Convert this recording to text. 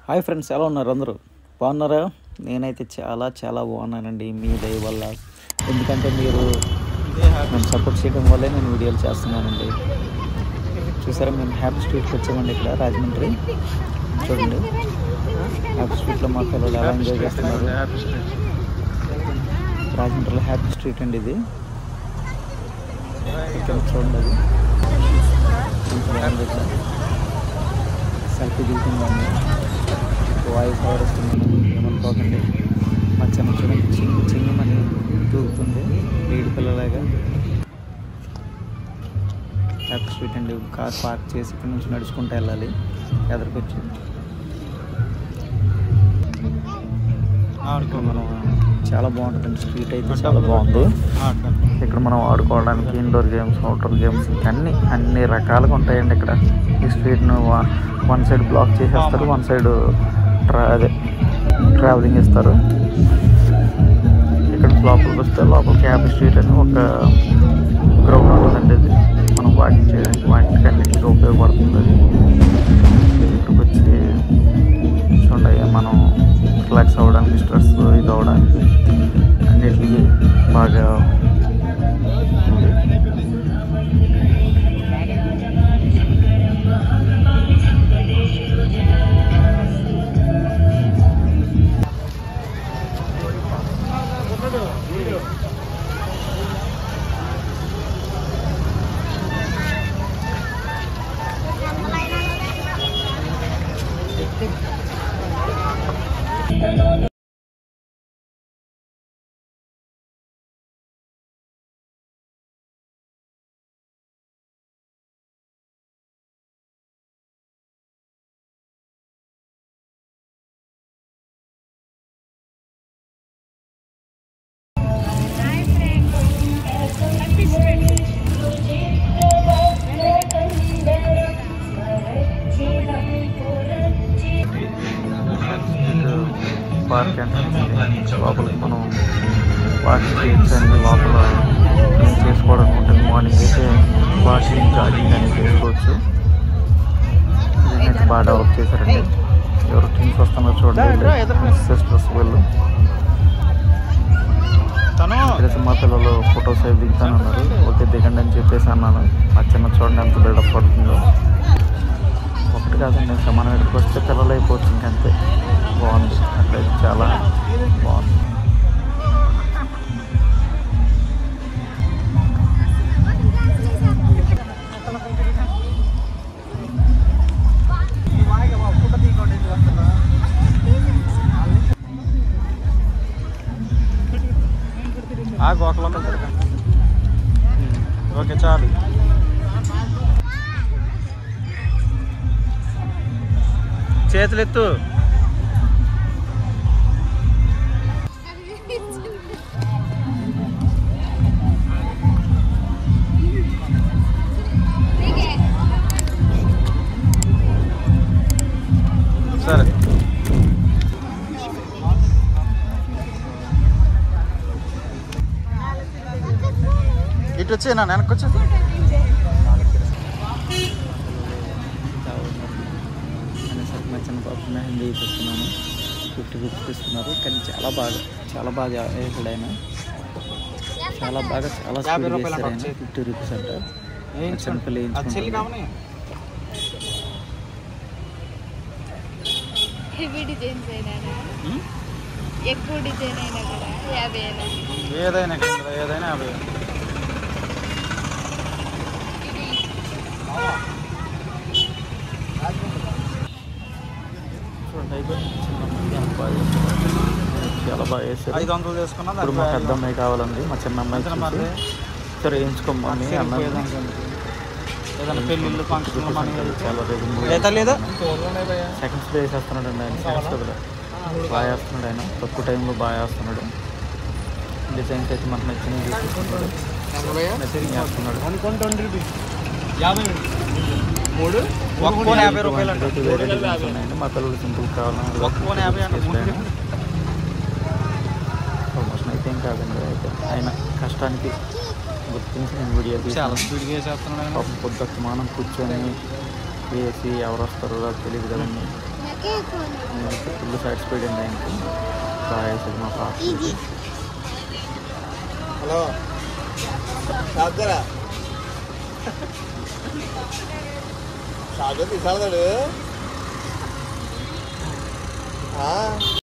Hi friends, ఎలా ఉన్నారు? అందరూ బాగున్నారా? నేనైతే చాలా బాగున్నానండి, మీ దయ వల్ల. ఎందుకంటే మీరు నన్ను సపోర్ట్ చేయడం వల్లే నేను వీడియోలు చేస్తున్నానండి. చూసారా, మేము హ్యాపీ స్ట్రీట్కి వచ్చామండి. ఇక్కడ రాజమండ్రి చూడండి, హ్యాపీ స్ట్రీట్లో మా పిల్లలు ఎలా ఎంజాయ్ చేస్తున్నారు. రాజమండ్రిలో హ్యాపీ స్ట్రీట్ అండి ఇది. ఇక్కడ చూడండి, అది సెల్ఫీ దిగుతుందండి. వాయిస్ ఓవర్ వస్తున్నాను, ఏమనుకోకండి. మా చిన్న చిన్న మనీ దూకుతుంది ఏడు పిల్లలాగా. హ్యాపీ స్ట్రీట్ అండి. కార్ పార్క్ చేసి ఇక్కడ నుంచి నడుచుకుంటూ వెళ్ళాలి ఎదురుకొచ్చి. మనం చాలా బాగుంటుంది స్ట్రీట్ అయితే, చాలా బాగుంది. ఇక్కడ మనం ఆడుకోవడానికి ఇండోర్ గేమ్స్, అవుట్డోర్ గేమ్స్ అన్ని రకాలుగా ఉంటాయండి. ఇక్కడ ఈ స్ట్రీట్ను వన్ సైడ్ బ్లాక్ చేసేస్తారు, వన్ సైడ్ ట్రావెలింగ్ ఇస్తారు. ఇక్కడ లోపలికి వస్తే లోపలికి హ్యాపీ స్ట్రీట్ అని ఒక గ్రౌండ్ ఉంటుందండి. ఇది మనం వాకింగ్ చేయడానికి వాటికి అన్నింటికి ఉపయోగపడుతుంది. అది ఇక్కడికి వచ్చి చూడండి, మనం రిలాక్స్ అవ్వడానికి, స్ట్రెస్ ఇది అవ్వడానికి అన్నిటికీ బాగా ఉంది. పార్క్ ఎంట్రన్స్ లోపలికి మనం వాకింగ్ చేయొచ్చు అండి. లోపల క్లీన్ చేసుకోవడానికి ఉంటుంది. మార్నింగ్ అయితే వాకింగ్, జాగింగ్ అని చేసుకోవచ్చు. దీన్ని బాగా డెవలప్ చేశారండి. ఎవరు టీమ్స్ వస్తున్నారు చూడండి, సిస్టర్స్ వీళ్ళు. ఇక్కడైతే మా పిల్లలు ఫొటోస్ అవి దిగుతాను అన్నారు. ఓకే దిగండి అని చెప్పేసి అన్నాను. ఆ చిన్న చూడండి ఎంత బిల్డప్ పడుతుందో. ఒకటి కాదండి, ఇంకా మనం ఇక్కడికి వస్తే పిల్లలు అయిపోవచ్చు ఇంకంతే. బాగుంది, అట్లయితే చాలా బాగుంది. ఓకే చాలు. చేతులెత్తు. సరే, ఇటు వచ్చి నా వెనక్కి వచ్చి అనేసరికి మా చిన్న పాప మెహందీ తెస్తున్నాను. 50 రూపీస్ ఇస్తున్నారు. కానీ చాలా బాగా వేసాడు ఆయన. చాలా స్పీడ్ వేస్తాడు ఆయన. 50 రూపీస్ అంట. చిన్నపిల్ల వేయించుకుంటారు. ఎక్కువ డిజైన్ అయినా కూడా 50 ఏదైనా 50. చాలా బాగా వేసారు. 500 తీసుకున్నా. ఇప్పుడు మా పెద్ద అమ్మాయి కావాలండి, మా చిన్న అమ్మాయి. సరే వేయించుకోమని అన్నాను. ఏదైనా పెళ్ళిళ్ళు ఫంక్షన్లు చాలా లేదా సెకండ్స్ వేసేస్తున్నాడు అండి ఆయన. సెకండ్స్ కదా బాగా వేస్తున్నాడు ఆయన. తక్కువ టైంలో బాగా వేస్తున్నాడు. డిజైన్స్ అయితే మనకు నచ్చినవి తీసుకుంటున్నాడు. వేస్తున్నాడు. 50 రూపాయలు. వేరే డిజైన్స్ ఉన్నాయండి. మా పిల్లలు సింపుల్ కావాలని ప్రమోషన్ అయితే ఏం కాదండి. అయితే ఆయన కష్టానికి గుర్తించి నేను వీడియో చాలా స్పీడ్గా వేసేస్తున్నాడు. పొద్దుమానం కూర్చొని వేసి ఎవరు వస్తారో తెలియదు కదండి. ఫుల్ సాటిస్ఫైడ్ అండి ఆయనకి సాయి సినిమా ఫాస్ట్. హలో సాగరా సాగర్ తీసాడు